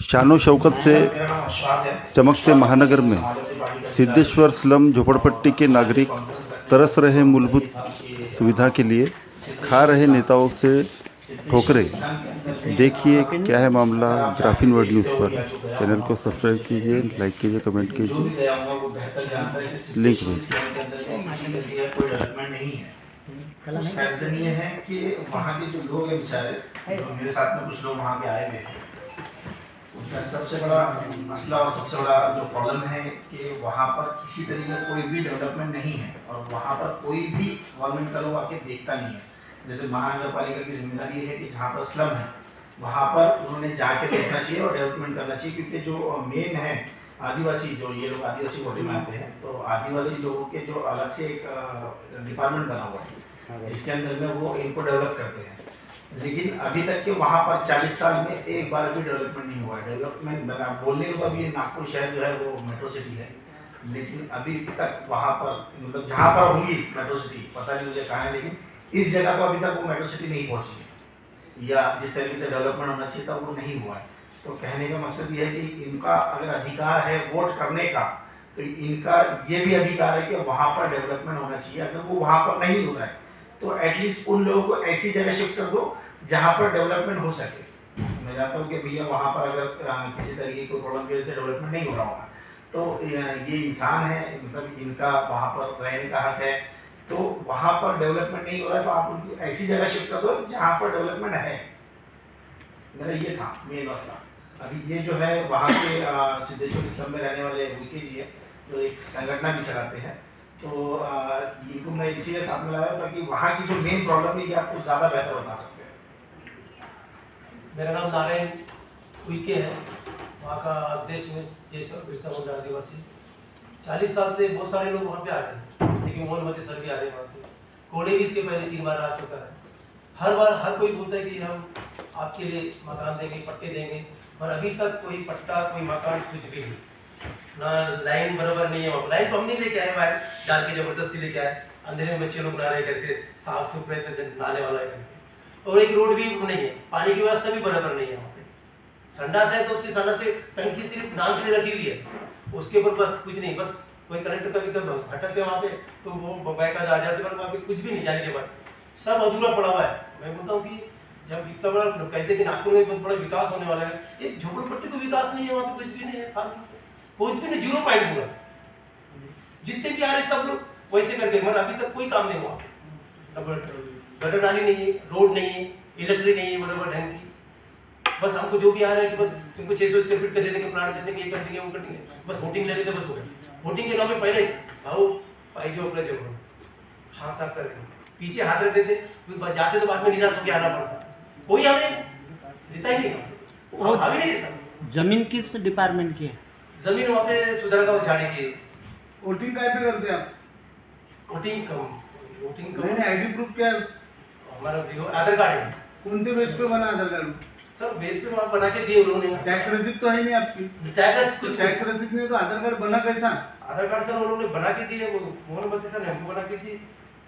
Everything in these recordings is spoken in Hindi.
शानो शौकत से चमकते महानगर में सिद्धेश्वर स्लम झोपड़पट्टी के नागरिक तरस रहे मूलभूत सुविधा के लिए, खा रहे नेताओं से ठोकरें। देखिए क्या है मामला ग्राफीन वर्ल्ड न्यूज़ पर। चैनल को सब्सक्राइब कीजिए, लाइक कीजिए, कमेंट कीजिए, लिंक भेजिए। उस रीजन ये है कि वहाँ के जो लोग हैं बेचारे, जो मेरे साथ में कुछ लोग वहाँ के आए हुए हैं, उनका सबसे बड़ा मसला और सबसे बड़ा जो प्रॉब्लम है कि वहाँ पर किसी तरीके का कोई भी डेवलपमेंट नहीं है और वहाँ पर कोई भी गवर्नमेंट का लोग आके देखता नहीं है। जैसे महानगर पालिका की जिम्मेदारी है कि जहाँ पर स्लम है वहाँ पर उन्होंने जाके देखना चाहिए और डेवलपमेंट करना चाहिए, क्योंकि जो मेन है आदिवासी, जो ये लोग आदिवासी कोटे में आते हैं, तो आदिवासी लोगों के जो अलग से एक डिपार्टमेंट बना हुआ है जिसके अंदर में वो इनको डेवलप करते हैं। लेकिन अभी तक के वहाँ पर 40 साल में एक बार भी डेवलपमेंट नहीं हुआ है। डेवलपमेंट बोलने को अभी नागपुर शहर जो है वो मेट्रो सिटी है, लेकिन अभी तक वहाँ पर मतलब जहाँ पर होंगी मेट्रो सिटी, पता नहीं मुझे कहाँ है, लेकिन इस जगह पर अभी तक वो मेट्रो सिटी नहीं पहुँची है, या जिस तरीके से डेवलपमेंट होना चाहिए था वो नहीं हुआ है। तो कहने का मकसद ये है कि इनका अगर अधिकार है वोट करने का, तो इनका ये भी अधिकार है कि वहाँ पर डेवलपमेंट होना चाहिए। अगर वो वहाँ पर नहीं हो रहा है तो एटलीस्ट उन लोगों को ऐसी जगह शिफ्ट कर दो जहाँ पर डेवलपमेंट हो सके। मैं जानता हूँ कि भैया वहाँ पर अगर किसी तरीके की प्रॉब्लम की वजह से डेवलपमेंट नहीं हो रहा होगा, तो ये इंसान है, मतलब इनका वहाँ पर रहने का हक है, तो वहाँ पर डेवलपमेंट नहीं हो रहा है तो आप उनको ऐसी जगह शिफ्ट कर दो जहाँ पर डेवलपमेंट है। मेरा ये था मेन मसला। अभी ये जो है वहाँ के सिद्धेश्वर स्लम में रहने वाले वीके जी है, जो एक संगठन भी चलाते हैं, तो इनको मैं इसीलिए सामने लाया ताकि वहाँ की जो मेन प्रॉब्लम है ये आपको ज़्यादा बेहतर बता सकते हैं। मेरा नाम नारायण उइके है, वहाँ का अध्यक्ष में जैसे बिरसा मुंडा आदिवासी। 40 साल से बहुत सारे लोग वहाँ पे आ रहे हैं, जैसे कि मोहनमती सर भी आ रहे हैं वहाँ पे। कोड़े भी इसके पहले 3 बार आ चुका है। हर बार हर कोई बोलता है कि हम आपके लिए मकान देंगे, पट्टे देंगे, पर अभी तक कोई पट्टा, कोई मकान कुछ भी नहीं। ना लाइन बराबर नहीं है, वहाँ लाइन तो हम नहीं लेके आए, बाहर डाल के जबरदस्ती लेके आए, अंधेरे में बच्चे लोग नहा रहे करके, साफ सुथरे नहाने वाला है करके। और एक रोड भी नहीं है, पानी की व्यवस्था भी बराबर नहीं है वहाँ पे। संडास है तो उसकी संडास से टंकी सिर्फ नाम के लिए रखी हुई है, उसके ऊपर बस कुछ नहीं, बस कोई कलेक्टर कभी कभी भटकते वहाँ पे तो वो बैकाद आ जाते, पर वहाँ पे कुछ भी नहीं, जाने के बाद सब अधूरा पड़ा हुआ है। मैं बोलता हूँ कि जब इतना बड़ा कहते कि नागपुर में बहुत बड़ा विकास होने वाला है, ये झोपड़पट्टी को विकास नहीं है, वहाँ पे कुछ भी नहीं है, कुछ भी नहीं, 0 पॉइंट पूरा। जितने भी आ रहे सब लोग वैसे करके, मगर अभी तक कोई काम नहीं हुआ। गटर नाली नहीं है, रोड नहीं है, इलेक्ट्रिक नहीं है बराबर ढंग की। बस हमको जो भी आ रहा है कि बस तुमको 600 स्क्वायर फीट का दे देंगे, प्लाट दे देंगे, ये कर देंगे, वो कर देंगे, बस वोटिंग ले लेते बस हो गया। वोटिंग के नाम में पहले भाव पाई जो अपने जो हाँ साफ कर देंगे, पीछे हाथ रख देते, जाते तो बाद में निराश होकर आना पड़ता। कोई हमें देता ही नहीं, अभी नहीं देता। जमीन किस डिपार्टमेंट की है? जमीन वहाँ पे सुधार का झाड़ी की। वोटिंग काय पे करते आप? वोटिंग नहीं आईडी प्रूफ क्या है? हमारा आधार कार्ड है। कोणते बेस पे बना आधार कार्ड? सर बेस पे वहाँ बना के दिए उन्होंने। टैक्स रसीद तो है नहीं आपकी? टैक्स रसीद नहीं तो आधार कार्ड बना कैसा? आधार कार्ड सर उन्होंने बना के दिए, वो मोहनमती सर ने हमको बना के दिए।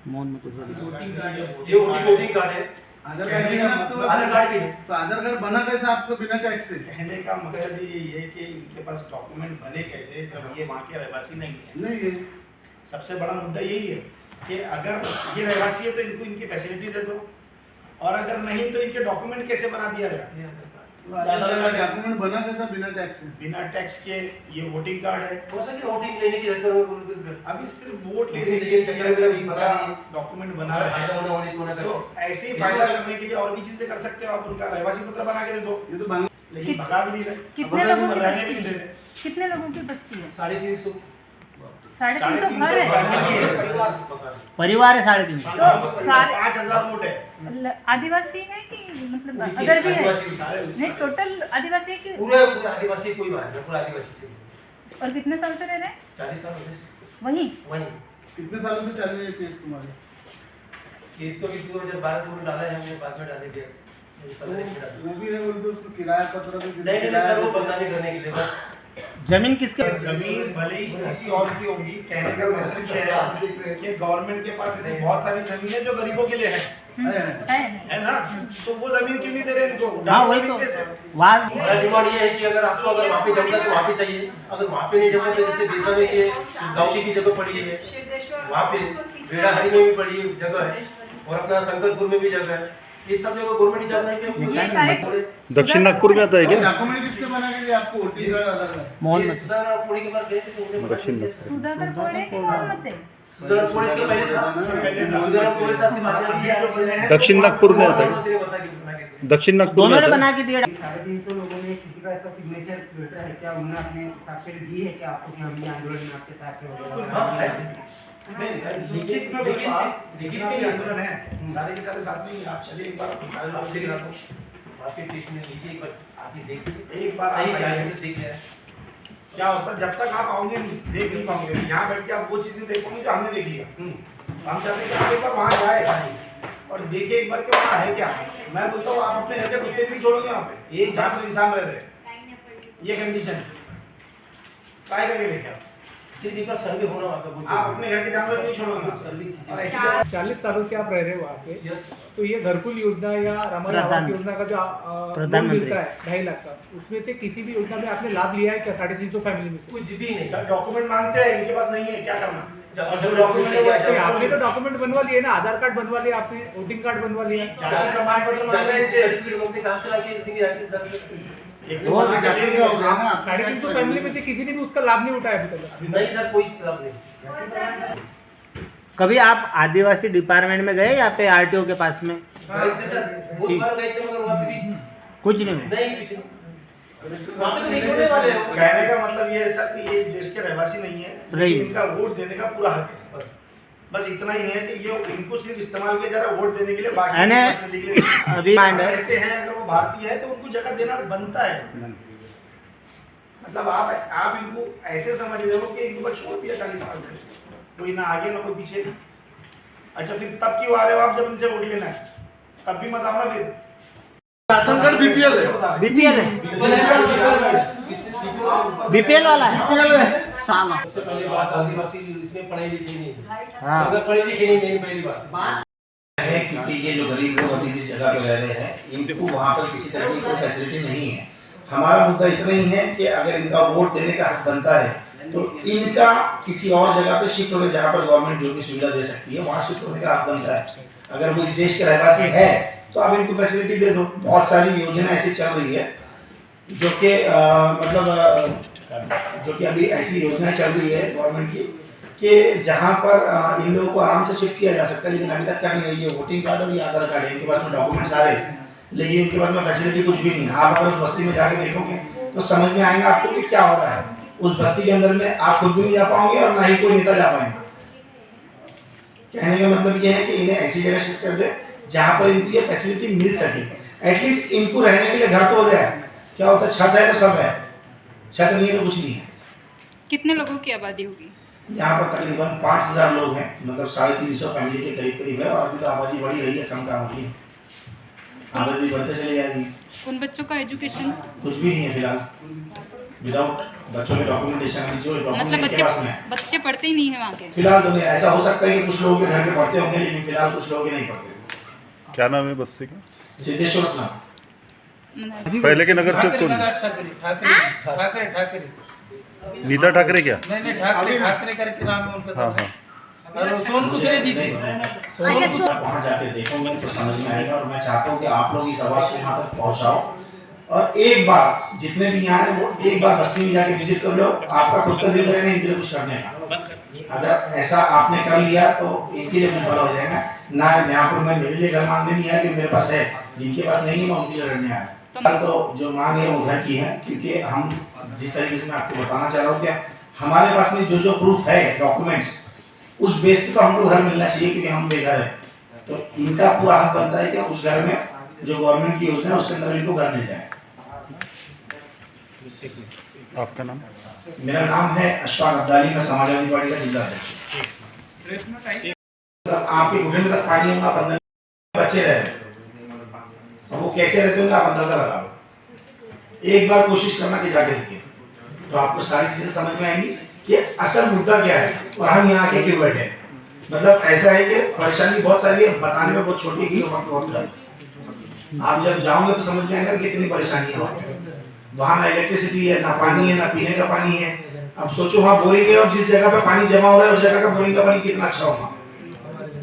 मोहनमती सर वोटिंग कार्ड है, ये वोटिंग कार्ड है। आधार कार्ड भी है ना आपके पास? आधार कार्ड भी है। तो आधार कार्ड बना कैसा आपको बिना टैक्स से? कहने का मकसद ये है कि इनके पास डॉक्यूमेंट बने कैसे जब ये वहाँ के रहवासी नहीं है। नहीं है। सबसे बड़ा मुद्दा यही है कि अगर ये रहवासी है तो इनको इनकी फैसिलिटी दे दो, और अगर नहीं तो इनके डॉक्यूमेंट कैसे बना दिया गया? डॉक्यूमेंट बना कैसा बिना टैक्स से? बिना टैक्स के ये वोटिंग कार्ड है। हो सके वोटिंग लेने की जरूरत अभी सिर्फ वोट लेने के लिए डॉक्यूमेंट बना रहे हैं, तो ऐसे ही फायदा करने के लिए और भी चीजें कर सकते हो आप। उनका रहवासी पत्र बना के दे दो, ये तो लेकिन भगा भी नहीं रहे, कितने लोगों की रहने भी नहीं बस्ती दे है? रहे। कितने लोगों की बस्ती है? 350। 350 घर है। परिवार है 350। तो सारे 5000 वोट है। आदिवासी है कि मतलब अदर भी है? नहीं टोटल आदिवासी है कि? पूरा आदिवासी कोई बात नहीं, पूरा आदिवासी थे। और कितने साल से रह रहे हैं 40 साल हो गए वहीं? वहीं। कितने सालों से चल रही है केस तुम्हारे? केस तो अभी 2012 से उन्होंने डाला है, हमने बाद में डाले दिया। वो भी है, बोलते उसमें किराया पत्र भी नहीं सर, वो बदनामी करने के लिए बस। जमीन किसके? जमीन भले ही किसी और की होगी, कहने का मैसेज है कि गवर्नमेंट के पास ऐसी बहुत सारी जमीन है जो गरीबों के लिए है, है ना? तो वो जमीन क्यों नहीं दे रहे इनको? हाँ वही तो वहाँ हमारा डिमांड ये है कि अगर आपको अगर वहाँ पे जमता है तो वहाँ पे चाहिए, अगर वहाँ पे नहीं जमता तो जैसे बेसा में ये गाँव की जगह पड़ी है, वहाँ पे बेड़ाहरी में भी पड़ी जगह है और अपना शंकरपुर में भी जगह है, ये सब जगह गवर्नमेंट जगह है कि ये सारे दक्षिण नागपुर में आता है क्या? डॉक्यूमेंट किसने बना के दिया आपको? वोटिंग कार्ड, आधार कार्ड? मोहन ये मत सुधाकर कोड़ी के पास गए थे तो उन्होंने दक्षिण बताया नागपुर। सुधाकर कोड़े की मोहम्मद है। सुधाकर कोड़ी से पहले था, सुधाकर कोड़ी था, उसके बाद में ये जो बने हैं दक्षिण नागपुर में आता है, मंत्री बता के बना के दिए। दक्षिण नागपुर में दोनों ने आता है। बना के दिया। 350 लोगों ने किसी का ऐसा सिग्नेचर लेटर है क्या? उन्होंने अपने साक्ष्य दी है क्या आपको कि हम ये आंदोलन में आपके साथ हैं हाँ, वगैरह? है। लिखित में लिखित में आंदोलन है, सारे के सारे साथ में। आप चलिए एक बार आपसे गिरा दो, आपके टेस्ट में लीजिए एक बार आके देखिए एक बार सही आप क्या है आइए। देख रहे हैं। क्या होता है, जब तक आप आओगे नहीं, देख नहीं पाओगे। यहाँ बैठ के आप वो चीज़ नहीं देख पाओगे जो हमने देखी है। हम चाहते हैं कि आप एक बार वहाँ जाए और देखिए एक बार कि वहाँ है क्या। मैं बोलता हूँ आप अपने घर के कुत्ते भी छोड़ोगे वहाँ पे, एक जहाँ पर इंसान रह रहे हैं। ये कंडीशन ट्राई करके देखिए आप। सीधी पर सर्वे होना वहाँ का आप अपने घर के जानवर नहीं छोड़ोगे वहाँ सर्वे पे। और ऐसी कीजिए। जगह 40 सालों से आप रह रहे हो वहाँ पे, यस तो ये घरकुल योजना या रामायण आवास प्रधान- योजना का जो लोन प्रधानमंत्री। मिलता है 2.5 लाख का, उसमें से किसी भी योजना में आपने लाभ लिया है क्या? 350 फैमिली में से? कुछ भी नहीं सर डॉक्यूमेंट मांगते हैं, इनके पास नहीं है, क्या करना? जल्दी से अगर डॉक्यूमेंट है, वो लेके आ accept जाओ। आपने तो करोगे। डॉक्यूमेंट बनवा लिए ना, आधार कार्ड बनवा लिया आपने, वोटिंग कार्ड बनवा लिया। जाति प्रमाण पत्र मांग रहे हैं इससे। सर्टिफिकेट मांगते कहाँ से लाके देंगे जाके दर्ज? एक वो बना के देंगे होगा ना। 350 फैमिली में से किसी ने भी उसका लाभ नहीं उठाया अभी तक। नहीं सर कोई लाभ नहीं। कभी आप आदिवासी डिपार्टमेंट में गए या पे आरटीओ के पास में? गए थे सर, बहुत बार गए थे मगर वहाँ पे भी कुछ नहीं हुआ। नहीं कुछ नहीं। वहाँ पे तो नहीं छोड़ने वाले हैं वो। कहने का मतलब ये है सर कि ये इस देश के रहवासी नहीं है, नहीं। इनका वोट देने का पूरा हक है। बस इतना ही है कि ये इनको सिर्फ इस्तेमाल किया जा रहा है वोट देने के लिए, बाकी यानी फैसिलिटी के लिए नहीं। अभी कहते हैं अगर वो भारतीय है तो उनको जगह देना बनता है। मतलब आप इनको ऐसे समझ रहे हो कि इनको छोड़ दिया 40 साल से, कोई ना आगे ना कोई पीछे। अच्छा फिर तब क्यों आ रहे हो आप जब इनसे वोट लेना है? तब भी मत आओ ना फिर। राशन कार्ड बीपीएल है। बीपीएल है, बीपीएल वाला है साला। सबसे पहली बात आदिवासी इसमें पढ़े लिखे नहीं है। हाँ अगर पढ़े लिखे नहीं मेन पहली बात है क्योंकि ये जो गरीब लोग अभी जिस जगह पे रह रहे हैं इनको वहाँ पर किसी तरह की कोई फैसिलिटी नहीं है। हमारा मुद्दा इतना ही है कि अगर इनका वोट देने का हक बनता है तो इनका किसी और जगह पे शिफ्ट होने, जहाँ पर गवर्नमेंट जो भी सुविधा दे सकती है वहाँ शिफ्ट होने का हक बनता है। अगर वो इस देश के रहवासी है तो आप इनको फैसिलिटी दे दो। बहुत सारी योजना ऐसी चल रही है जो कि जो कि अभी ऐसी योजना चल रही है गवर्नमेंट की कि जहाँ पर इन लोगों को आराम से शिफ्ट किया जा सकता है, लेकिन अभी तक क्या नहीं है। ये वोटिंग कार्ड और ये आधार कार्ड है, इनके पास में डॉक्यूमेंट सारे हैं, लेकिन इनके पास में फैसिलिटी कुछ भी नहीं है। आप अगर उस बस्ती में जाके देखोगे तो समझ में आएगा आपको कि क्या हो रहा है। उस बस्ती के अंदर में आप खुद भी नहीं जा पाओगे और ना ही कोई नेता जा पाएंगे। कहने का मतलब ये है कि इन्हें ऐसी जगह शिफ्ट कर दे जहाँ पर इनको ये फैसिलिटी मिल सके। एटलीस्ट इनको रहने के लिए घर तो हो जाए। क्या होता है, छत है तो सब है, छत नहीं है तो कुछ नहीं है। कितने लोगों की आबादी होगी? यहाँ पर तकरीबन 5000 लोग हैं, मतलब 350 फैमिली के करीब करीब है। और अभी तो आबादी बढ़ी रही है, कम कहाँ हो रही है, आबादी बढ़ते चले जा रही है। उन बच्चों का एजुकेशन कुछ भी नहीं है फिलहाल। विदाउट बच्चों के डॉक्यूमेंटेशन अभी जो मतलब डॉक्यूमेंट बच्चे के पास में है बच्चे पढ़ते ही नहीं है वहाँ के? फिलहाल तो नहीं। ऐसा हो सकता है कि कुछ लोगों के घर के पढ़ते होंगे, लेकिन फिलहाल कुछ लोग ही नहीं पढ़ते। क्या नाम है बस्ती का? सिद्धेश्वर स्नान। मतलब पहले के नगर सेवक कौन है? ठाकरे नीता ठाकरे क्या? नहीं ठाकरे करके नाम है उनका। हाँ हाँ। और सोन कुशरे जी थे। आप वहाँ जाके देखोगे तो समझ में आएगा। और मैं चाहता हूँ कि आप लोग इस आवाज़ को यहाँ तक पहुँचाओ और एक बार जितने भी यहाँ हैं वो एक बार बस्ती में जाके विजिट कर लो। आपका खुद का दिल करेगा इनके लिए कुछ करने का। अगर ऐसा आपने कर लिया तो इनके लिए कुछ भला हो जाएगा ना। यहाँ पर मैं मेरे लिए घर मांगने नहीं आया कि मेरे पास है, जिनके पास नहीं है मैं उनके लिए लड़ने आया। तो जो मांग है वो घर की है, क्योंकि हम जिस तरीके से मैं आपको बताना चाह रहा हूँ कि हमारे पास में जो प्रूफ है डॉक्यूमेंट्स, उस बेस पे तो हमको घर मिलना चाहिए क्योंकि हम बेघर है। तो इनका पूरा हक बनता है कि उस घर में जो गवर्नमेंट की योजना है उसके अंदर इनको घर मिल जाए। आपका नाम? मेरा नाम है अशफाक अब्दाली, मैं समाजवादी पार्टी का जिला अध्यक्ष। आपके घुटने तक पानी होगा, 15 बच्चे रह रहे और वो कैसे रहते होंगे आप अंदाजा लगा लो। एक बार कोशिश करना कि जाके देखिए तो आपको सारी चीजें समझ में आएंगी कि असल मुद्दा क्या है और हम यहाँ आके क्यों बैठे हैं। मतलब ऐसा है कि परेशानी बहुत सारी है, बताने में बहुत छोटी ही वक्त बहुत है। आप जब जाओगे तो समझ में आएगा कि कितनी परेशानी है। वहाँ ना इलेक्ट्रिसिटी है, ना पानी है, ना पीने का पानी है। अब सोचो वहाँ बोरिंग है और जिस जगह पे पानी जमा हो रहा है उस जगह का बोरिंग का पानी कितना अच्छा होगा,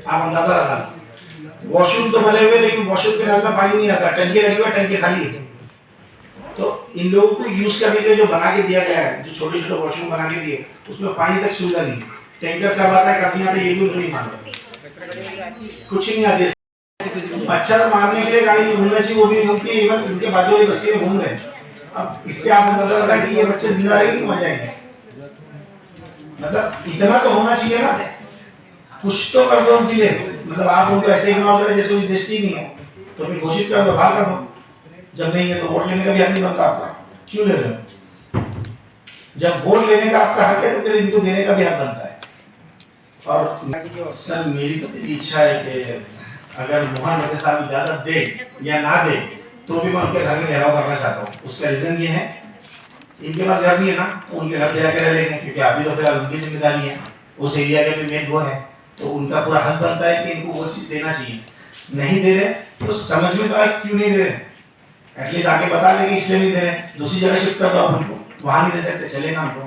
आप अंदाजा लगा लो। वॉशरूम तो बने हुए लेकिन वॉशरूम के नल में पानी नहीं आता, टंकी लगी हुई है, टंकी खाली है। तो इन लोगों को यूज करने के लिए जो बना के दिया गया है, जो छोटे छोटे वॉशरूम बना के दिए, उसमें पानी तक सुविधा नहीं। टैंकर कब आता है कब नहीं आता ये भी नहीं मालूम, कुछ नहीं आती। मच्छर मारने के लिए गाड़ी घूमना चाहिए, वो भी घूमती है, इवन उनके बाजू वाली बस्ती में घूम रहे हैं। अब इससे आप अंदाजा लगा कि ये बच्चे जिंदा रहेंगे कि मर जाएंगे। मतलब इतना तो होना चाहिए ना, कुछ तो कर दो उनके लिए। मतलब आप उनको ऐसे इग्नोर करें जैसे कोई दृष्टि नहीं है, तो फिर घोषित कर दो, बाहर कर दो। जब नहीं है तो वोट लेने का भी हक नहीं बनता आपका, क्यों ले रहे हो? जब वोट लेने का आपका हक है तो फिर इनको देने का भी हक बनता है। और सर मेरी तो इच्छा है कि अगर मोहन मते साहब इजाजत दे या ना दे तो भी मैं उनके घर में घेराव करना चाहता हूँ। उसका रीजन ये है, इनके पास घर नहीं है ना, तो उनके घर पे जाकर रह लेंगे, क्योंकि अभी तो फिलहाल उनकी जिम्मेदारी है, उस एरिया के भी मेन वो है, तो उनका पूरा हक बनता है कि इनको वो चीज़ देना चाहिए। नहीं दे रहे तो समझ में तो आए क्यों नहीं दे रहे, एटलीस्ट आके बता देंगे इसलिए नहीं दे रहे, दूसरी जगह शिफ्ट कर दो आप उनको, वहाँ नहीं दे सकते चलेगा हमको।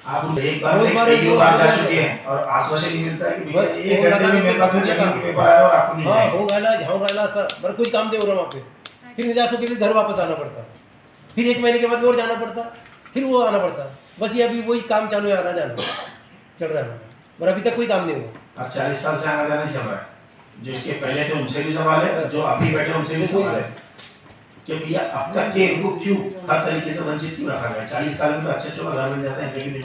आप उनको एक बार जा चुके हैं और आश्वासन नहीं मिलता है कि बस एक घंटे में मेरे पास में जमीन के पेपर आया और आपको नहीं आया। होगा सर, पर कोई काम दे रहा वहाँ पे, फिर निराश होकर फिर घर वापस आना पड़ता, फिर 1 महीने के बाद और जाना पड़ता, फिर वो आना पड़ता। बस ये अभी वही काम चालू है, आना जाना चल रहा है, पर अभी तक कोई काम नहीं हुआ। अब 40 साल से आना जाना चल रहा है, जो इसके पहले थे उनसे भी सवाल है, जो अभी बैठे उनसे भी सवाल है कि भैया अब तक के इनको क्यों हर तरीके से वंचित क्यों रखा गया। 40 साल में तो अच्छे घर बन जाते हैं, लेकिन नहीं।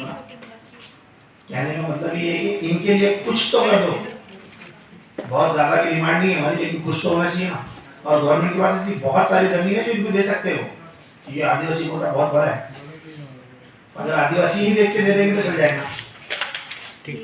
कहने का मतलब ये है कि इनके लिए कुछ तो कर दो, बहुत ज्यादा की डिमांड नहीं है हमारी, लेकिन कुछ तो होना चाहिए ना। और गवर्नमेंट के पास ऐसी बहुत सारी जमीन है जो इनको दे सकते हो, क्योंकि आदिवासी कोटा बहुत बड़ा है। अगर आदिवासी ही देख के दे देंगे तो चल जाएगा। ठीक।